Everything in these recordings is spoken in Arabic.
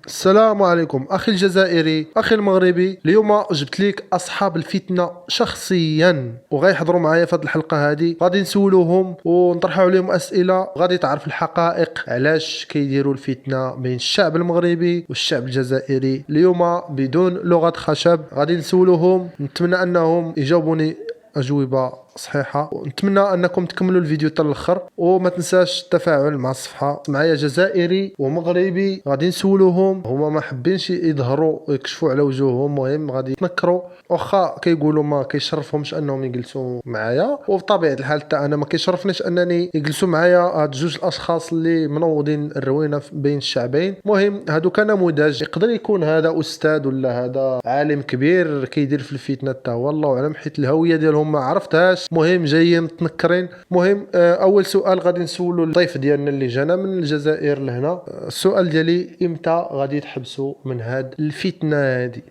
السلام عليكم اخي الجزائري اخي المغربي. اليوم جبت لك اصحاب الفتنه شخصيا وغيحضروا معايا في هذه الحلقه. هذه غادي نسولوهم ونطرحوا عليهم اسئله، غادي تعرف الحقائق علاش كيديروا الفتنه بين الشعب المغربي والشعب الجزائري. اليوم بدون لغه خشب غادي نسولوهم، نتمنى انهم يجاوبوني أجوبة صحيحة، ونتمنى أنكم تكملوا الفيديو حتى الآخر، وما تنساش التفاعل مع الصفحة. معايا جزائري ومغربي غادي نسولوهم، هما ما حابينش يظهروا ويكشفوا على وجوههم، مهم غادي يتنكروا واخا كيقولوا ما كيشرفهمش انهم يجلسوا معايا، وبطبيعه الحال حتى انا ما كيشرفنيش انني يجلسوا معايا هاد جوج الاشخاص اللي منوضين الروينه بين الشعبين. مهم هادو كنموذج، يقدر يكون هذا استاذ ولا هذا عالم كبير كيدير في الفتنه حتى هو الله اعلم، حيت الهويه ديالهم ما عرفتهاش. مهم جايين متنكرين. مهم اول سؤال غادي نسولو الضيف ديالنا اللي جانا من الجزائر لهنا. السؤال ديالي، امتى غادي تحبسوا من هاد الفتنه هادي؟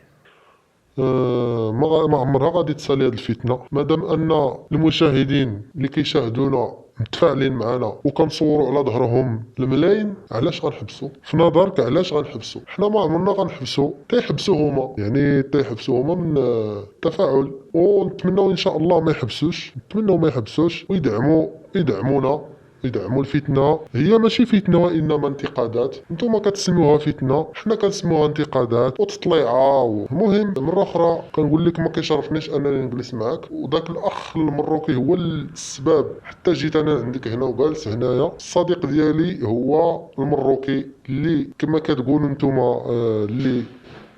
ما عمرها غادي تسالي هاد الفتنه مادام ان المشاهدين اللي كيشاهدونا متفاعلين معنا وكنصوروا على ظهرهم الملايين. علاش غنحبسوا؟ في نظرك علاش غنحبسوا؟ حنا ما عمرنا غنحبسوا، تيحبسوا هما، يعني تيحبسوا هما من التفاعل. ونتمنوا ان شاء الله ما يحبسوش، نتمنوا ما يحبسوش ويدعمونا، يدعموا الفتنه. هي ماشي فتنه وانما انتقادات، نتوما كتسموها فتنه، حنا كنسموها انتقادات وتطليعه. المهم مره اخرى كنقول لك ما كيشرفنيش انني نجلس معاك، وذاك الاخ المروكي هو السبب حتى جيت انا عندك هنا وجالس هنايا. الصديق ديالي هو المروكي اللي كما كتقولوا نتوما اللي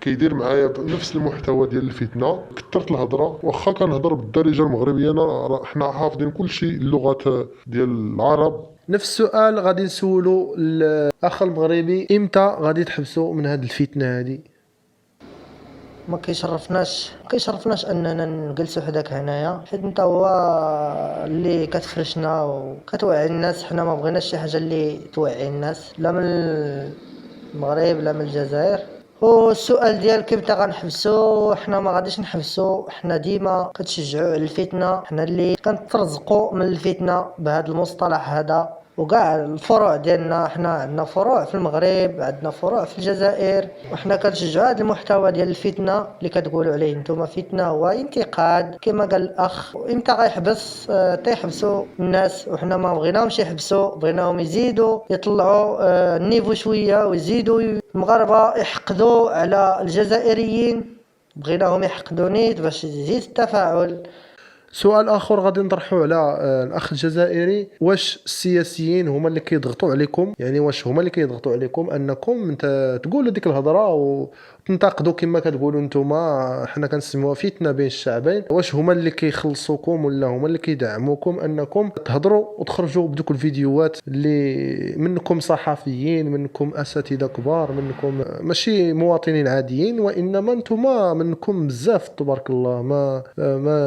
كيدير معايا بنفس المحتوى ديال الفتنه. كثرت الهضره، واخا كنهضر بالدارجه المغربيه، انا حنا حافظين كل شيء اللغات ديال العرب. نفس السؤال غادي نسولو الاخ المغربي، امتى غادي تحبسوا من هاد الفتنه هادي؟ ما كيشرفناش اننا نجلسوا حداك هنايا، حيت انت هو اللي كتفرشنا وكتوعي الناس. حنا ما بغيناش شي حاجه اللي توعي الناس، لا من المغرب لا من الجزائر. والسؤال ديالك امتى غنحبسوا؟ حنا ما غاديش نحبسوا، حنا ديما كتشجعوا على الفتنه، حنا اللي كنترزقوا من الفتنه بهذا المصطلح هذا. وكاع الفروع ديالنا، حنا عندنا فروع في المغرب، عندنا فروع في الجزائر، وحنا كنشجعوا هذا المحتوى ديال الفتنه اللي كتقولوا عليه نتوما فتنه هو انتقاد كما قال الاخ. وامتى غيحبس؟ تيحبسوا الناس، وحنا ما بغيناهمش يحبسوا، بغيناهم يزيدوا يطلعوا النيفو شويه، ويزيدوا المغاربه يحقدوا على الجزائريين، بغيناهم يحقدوا نيت باش يزيد التفاعل. سؤال اخر غادي نطرحه على الاخ الجزائري، واش السياسيين هما اللي كيضغطوا عليكم؟ يعني واش هما اللي كيضغطوا عليكم انكم انت تقولوا ديك الهضره وتنتقدوا كما كتقولوا نتوما حنا كنسموها فتنه بين الشعبين؟ واش هما اللي كيخلصوكم ولا هما اللي كيدعموكم انكم تهضروا وتخرجوا بدوك الفيديوهات اللي منكم صحفيين، منكم اساتذه كبار، منكم ماشي مواطنين عاديين، وانما نتوما منكم بزاف تبارك الله،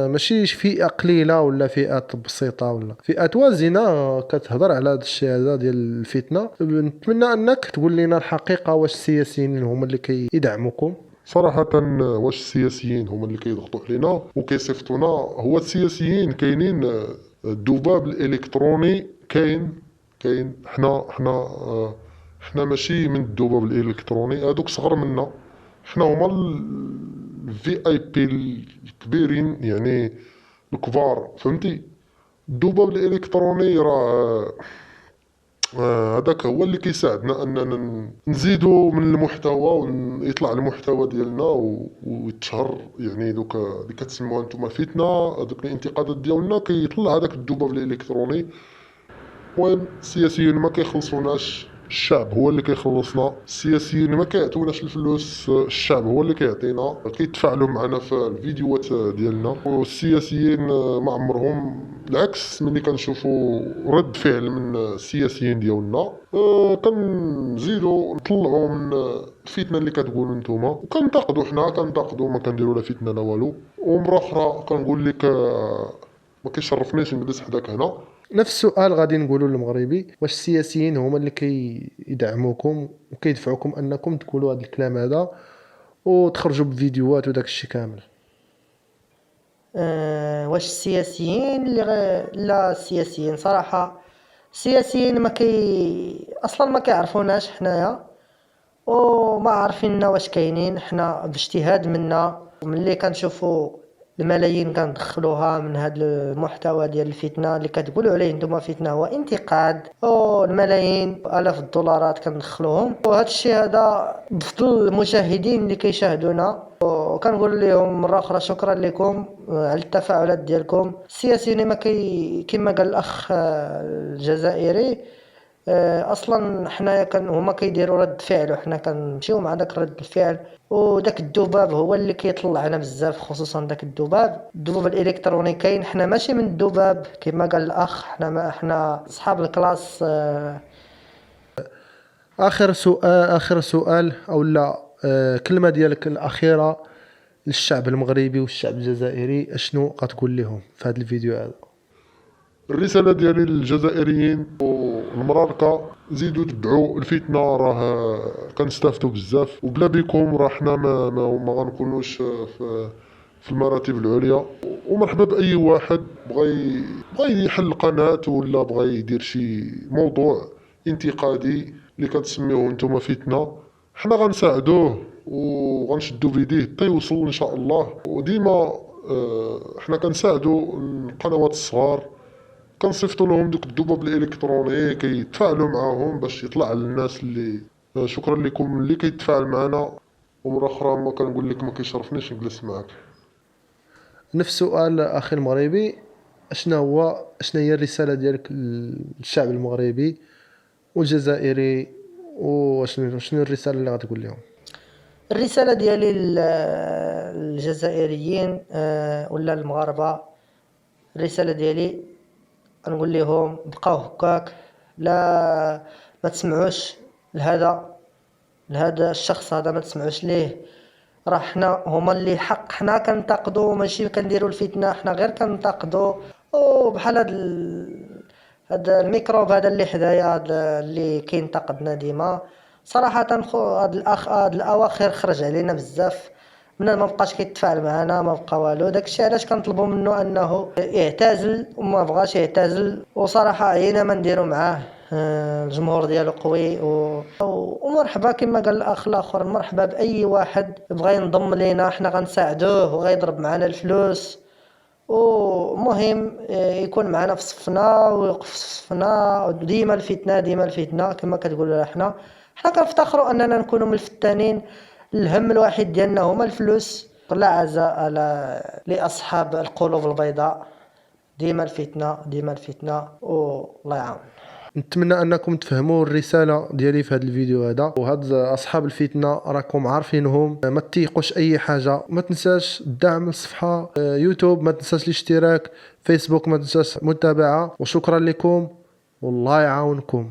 ماشي فئه قليله ولا فئات بسيطه ولا فئات وازنه كتهضر على هذا الشيء هذا ديال الفتنه. نتمنى انك تقول لنا الحقيقه، واش السياسيين هما اللي كيدعموكم؟ صراحة واش السياسيين هما اللي كيضغطوا علينا وكيصيفطونا؟ هو السياسيين كاينين، الذباب الالكتروني كاين. حنا ماشي من الذباب الالكتروني، هادوك صغر منا. حنا هما الفي اي بي الكبيرين، يعني الكبار، فهمتي؟ الذباب الالكتروني راه هذاك هو اللي كيساعدنا اننا نزيدوا من المحتوى ويطلع المحتوى ديالنا ويتشهر. يعني دوك اللي كتسموها نتوما فتنه، دوك الانتقادات ديالنا كيطلع هذاك الذباب الالكتروني. المهم السياسيين ما كيخلصوناش، الشعب هو اللي كيخلصنا. السياسيين ما كيعطوناش الفلوس، الشعب هو اللي كيعطينا. كيتفاعلوا معنا في الفيديوهات ديالنا. والسياسيين ما عمرهم، بالعكس ملي كنشوفوا رد فعل من السياسيين ديالنا كنزيدوا نطلعوا من الفتنه اللي كتقولوا نتوما، وكنتقدوا. حنا كنتقدوا، ما كنديروا لا فتنه لا والو. ومره اخرى كنقول لك ما كيشرفنيش نجلس حداك هنا. نفس السؤال غادي نقولوا للمغربي، واش السياسيين هما اللي كيدعموكم وكيدفعوكم انكم تقولوا هذا الكلام هذا وتخرجوا بفيديوهات وداك الشيء كامل؟ واش السياسيين لا، السياسيين صراحه، السياسيين اصلا ما كيعرفوناش حنايا، وما عارفيننا واش كاينين. حنا باجتهاد منا وملي كنشوفوا الملايين كندخلوها من هذا المحتوى ديال الفتنه اللي كتقولوا عليه نتوما فتنه هو انتقاد، والملايين الاف الدولارات كندخلوهم، وهذا الشيء هذا بفضل المشاهدين اللي كيشاهدونا. وكنقول لهم مره اخرى شكرا لكم على التفاعلات ديالكم. السياسيين كما قال الاخ الجزائري، اصلا حنايا هما كيديروا رد فعل وحنا كنمشيو مع داك رد الفعل، وداك الذباب هو اللي كيطلعنا بزاف، خصوصا داك الذباب الالكتروني كاين. حنا ماشي من الذباب كما قال الاخ، حنا اصحاب الكلاس. اخر سؤال او لا كلمه ديالك الاخيره للشعب المغربي والشعب الجزائري، اشنو غتقول لهم في هذا الفيديو هذا؟ الرسالة ديالي للجزائريين والمراركة، زيدوا تبعوا الفتنة، راه كنستافدوا بزاف، وبلا بكم راه حنا ما غنكونوش في المراتب العليا. ومرحبا بأي واحد بغى يحل قناة ولا بغى يدير شي موضوع انتقادي اللي كتسميوه نتوما فتنة، حنا غنساعدوه وغنشدو بيديه حتى يوصل ان شاء الله. وديما حنا كنساعدو القنوات الصغار، كنصيفطوا لهم دوك الذباب الالكتروني كيتفاعلوا معاهم باش يطلع للناس اللي. شكرا لكم اللي كيتفاعل معنا، ومره اخرى ما كنقول لك ما كيشرفنيش نجلس معاك. نفس سؤال اخي المغربي، شنو هي الرساله ديالك للشعب المغربي والجزائري، وشنو الرساله اللي غتقول لهم؟ الرساله ديالي للجزائريين ولا المغاربه، الرساله ديالي نقول لهم بقاو هكاك، لا ما تسمعوش لهذا الشخص هذا، ما تسمعوش ليه. راه حنا هما اللي حق، حنا كنتقدوا ماشي كنديروا الفتنه، حنا غير كنتقدوا. وبحال هذا الميكروب هذا اللي حدايا هذا اللي كينتقدنا ديما صراحه. هذا الاخ هذا الاواخر خرج علينا بزاف، من ما بقاش كيتفاعل معنا، ما بقى والو. داكشي علاش كنطلبوا منه انه يعتزل، وما بغاش يعتزل. وصراحه عينا ما نديروا معاه، الجمهور ديالو قوي ومرحبا كما قال الاخ الاخر، مرحبا باي واحد بغى ينضم لينا، حنا غنساعدوه وغيضرب معنا الفلوس. ومهم يكون معنا في صفنا ويوقف في صفنا. ديما الفتنه كما كتقولوا. حنا كنفتخروا اننا نكونوا من الفتانين. الهم الوحيد ديالنا هما الفلوس. لا عزاء لاصحاب القلوب البيضاء. ديما الفتنه والله يعاون. نتمنى انكم تفهموا الرساله ديالي في هذا الفيديو هذا. وهاد اصحاب الفتنه راكم عارفينهم، ما تيقوش اي حاجه. ما تنساش الدعم الصفحه يوتيوب، ما تنساش الاشتراك، فيسبوك ما تنساش المتابعه. وشكرا لكم والله يعاونكم.